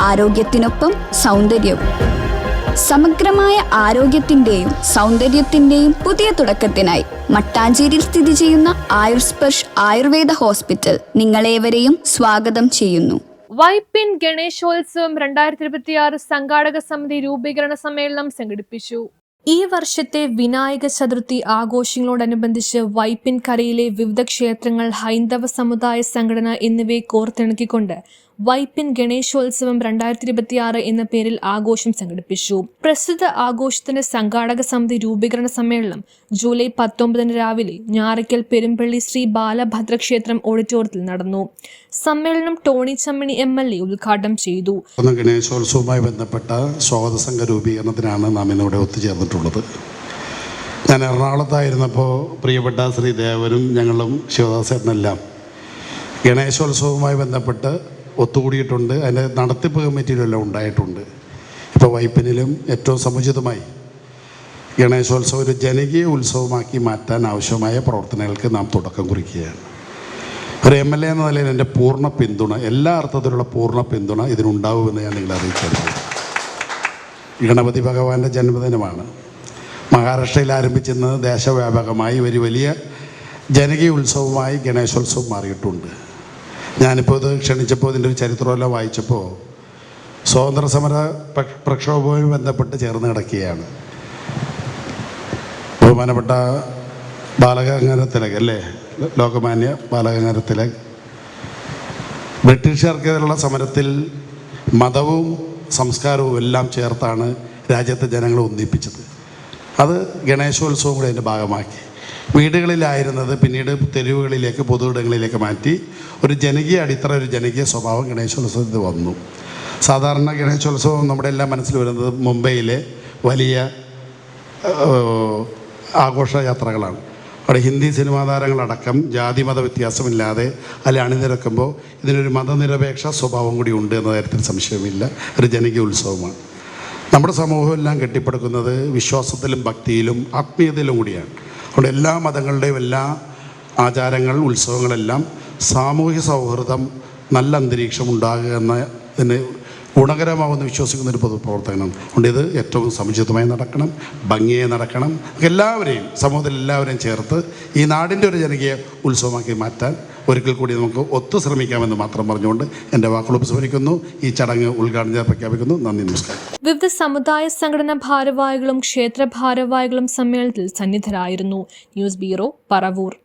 ആരോഗ്യത്തിനൊപ്പം സൗന്ദര്യവും. സമഗ്രമായ ആരോഗ്യത്തിന്റെയും സൗന്ദര്യത്തിന്റെയും പുതിയ തുടക്കത്തിനായി മട്ടാഞ്ചേരിയിൽ സ്ഥിതി ചെയ്യുന്ന ആയുർസ്പർശ് ആയുർവേദ ഹോസ്പിറ്റൽ നിങ്ങളേവരെയും സ്വാഗതം ചെയ്യുന്നു. വൈപ്പിൻ ഗണേശോത്സവം 2026 സംഘാടക സമിതി രൂപീകരണ സമ്മേളനം സംഘടിപ്പിച്ചു. ഈ വർഷത്തെ വിനായക ചതുർത്ഥി ആഘോഷങ്ങളോടനുബന്ധിച്ച് വൈപ്പിൻ കരയിലെ വിവിധ ക്ഷേത്രങ്ങൾ, ഹൈന്ദവ സമുദായ സംഘടന എന്നിവയെ കോർത്തിണക്കിക്കൊണ്ട് വൈപ്പിൻ ഗണേശോത്സവം 2026 എന്ന പേരിൽ ആഘോഷം സംഘടിപ്പിച്ചു. പ്രസ്തുത ആഘോഷത്തിന്റെ സംഘാടക സമിതി രൂപീകരണ സമ്മേളനം ജൂലൈ 19 രാവിലെ ഞാറയ്ക്കൽ പെരുമ്പള്ളി ശ്രീ ബാലഭദ്രക്ഷേത്രം ഓഡിറ്റോറിയത്തിൽ നടന്നു. സമ്മേളനം ടോണി ചമ്മണി MLA ഉദ്ഘാടനം ചെയ്തു. ഗണേശോത്സവവുമായി ബന്ധപ്പെട്ട സ്വാഗത സംഘ രൂപീകരണത്തിനാണ് നാം ഇന്നിവിടെ ഒത്തുചേർന്നിട്ടുള്ളത്. ഞാൻ എറണാകുളത്തായിരുന്നപ്പോൾ പ്രിയപ്പെട്ട ശ്രീ ദേവനും ഞങ്ങളും ശിവദാസേട്ടനെല്ലാം ഗണേശോത്സവവുമായി ബന്ധപ്പെട്ട് ഒത്തുകൂടിയിട്ടുണ്ട്. അതിൻ്റെ നടത്തിപ്പ് കമ്മിറ്റിയിലെല്ലാം ഉണ്ടായിട്ടുണ്ട്. ഇപ്പോൾ വൈപ്പിനിലും ഏറ്റവും സമുചിതമായി ഗണേശോത്സവം ഒരു ജനകീയ ഉത്സവമാക്കി മാറ്റാൻ ആവശ്യമായ പ്രവർത്തനങ്ങൾക്ക് നാം തുടക്കം കുറിക്കുകയാണ്. ഒരു MLA എന്ന നിലയിൽ എൻ്റെ പൂർണ്ണ പിന്തുണ, എല്ലാ അർത്ഥത്തിലുള്ള പൂർണ്ണ പിന്തുണ ഇതിനുണ്ടാവുമെന്ന് ഞാൻ നിങ്ങളെ അറിയിക്കുന്നു. ഗണപതി ഭഗവാന്റെ ജന്മദിനമാണ്. മഹാരാഷ്ട്രയിൽ ആരംഭിച്ചെന്ന് ദേശവ്യാപകമായി ഒരു വലിയ ജനകീയ ഉത്സവമായി ഗണേശോത്സവം മാറിയിട്ടുണ്ട്. ഞാനിപ്പോൾ ഇത് ക്ഷണിച്ചപ്പോൾ ഇതിൻ്റെ ഒരു ചരിത്രമെല്ലാം വായിച്ചപ്പോൾ സ്വാതന്ത്ര്യ സമര പ്രക്ഷോഭവുമായി ബന്ധപ്പെട്ട് ചേർന്ന് കിടക്കുകയാണ്. ബഹുമാനപ്പെട്ട ബാലഗംഗാധര തിലക് അല്ലേ, ലോകമാന്യ ബാലഗംഗാധര തിലക് ബ്രിട്ടീഷുകാർക്കെതിരെയുള്ള സമരത്തിൽ മതവും സംസ്കാരവും എല്ലാം ചേർത്താണ് രാജ്യത്തെ ജനങ്ങളെ ഒന്നിപ്പിച്ചത്. അത് ഗണേശോത്സവം കൂടി അതിൻ്റെ ഭാഗമാക്കി. വീടുകളിലായിരുന്നത് പിന്നീട് തെരുവുകളിലേക്ക്, പൊതുയിടങ്ങളിലേക്ക് മാറ്റി ഒരു ജനകീയ അടിത്തറ, ഒരു ജനകീയ സ്വഭാവം ഗണേശോത്സവത്തിൽ വന്നു. സാധാരണ ഗണേശോത്സവം നമ്മുടെ എല്ലാം മനസ്സിൽ വരുന്നത് മുംബൈയിലെ വലിയ ആഘോഷയാത്രകളാണ്. അവിടെ ഹിന്ദി സിനിമാ താരങ്ങളടക്കം ജാതി മത വ്യത്യാസമില്ലാതെ അതിൽ അണിനിരക്കുമ്പോൾ ഇതിനൊരു മതനിരപേക്ഷ സ്വഭാവം കൂടി ഉണ്ട് എന്ന കാര്യത്തിൽ സംശയമില്ല. ഒരു ജനകീയ ഉത്സവമാണ്. നമ്മുടെ സമൂഹം എല്ലാം കെട്ടിപ്പടുക്കുന്നത് വിശ്വാസത്തിലും ഭക്തിയിലും ആത്മീയതയിലും കൂടിയാണ്. അതുകൊണ്ട് എല്ലാ മതങ്ങളുടെയും എല്ലാ ആചാരങ്ങൾ, ഉത്സവങ്ങളെല്ലാം സാമൂഹ്യ സൗഹൃദം, നല്ല അന്തരീക്ഷം ഉണ്ടാകുക എന്നതിന് ഗുണകരമാവുമെന്ന് വിശ്വസിക്കുന്ന ഒരു പൊതുപ്രവർത്തനമാണ്. അതുകൊണ്ട് ഇത് ഏറ്റവും സമുചിതമായി നടക്കണം, ഭംഗിയായി നടക്കണം. എല്ലാവരെയും, സമൂഹത്തിൽ എല്ലാവരെയും ചേർത്ത് ഈ നാടിൻ്റെ ഒരു ജനകീയ ഉത്സവമാക്കി മാറ്റാൻ ഒരിക്കൽ കൂടി നമുക്ക് ഒത്തു ശ്രമിക്കാമെന്ന് മാത്രം പറഞ്ഞുകൊണ്ട് എൻ്റെ വാക്കുകൾ ഉപസംഹരിക്കുന്നു. ഈ ചടങ്ങ് ഉദ്ഘാടനം പ്രഖ്യാപിക്കുന്നു. നന്ദി, നമസ്കാരം. വിവിധ സമുദായ സംഘടനാ ഭാരവാഹികളും ക്ഷേത്ര ഭാരവാഹികളും സമ്മേളനത്തിൽ സന്നിധരായിരുന്നു. News bureau, Paravur.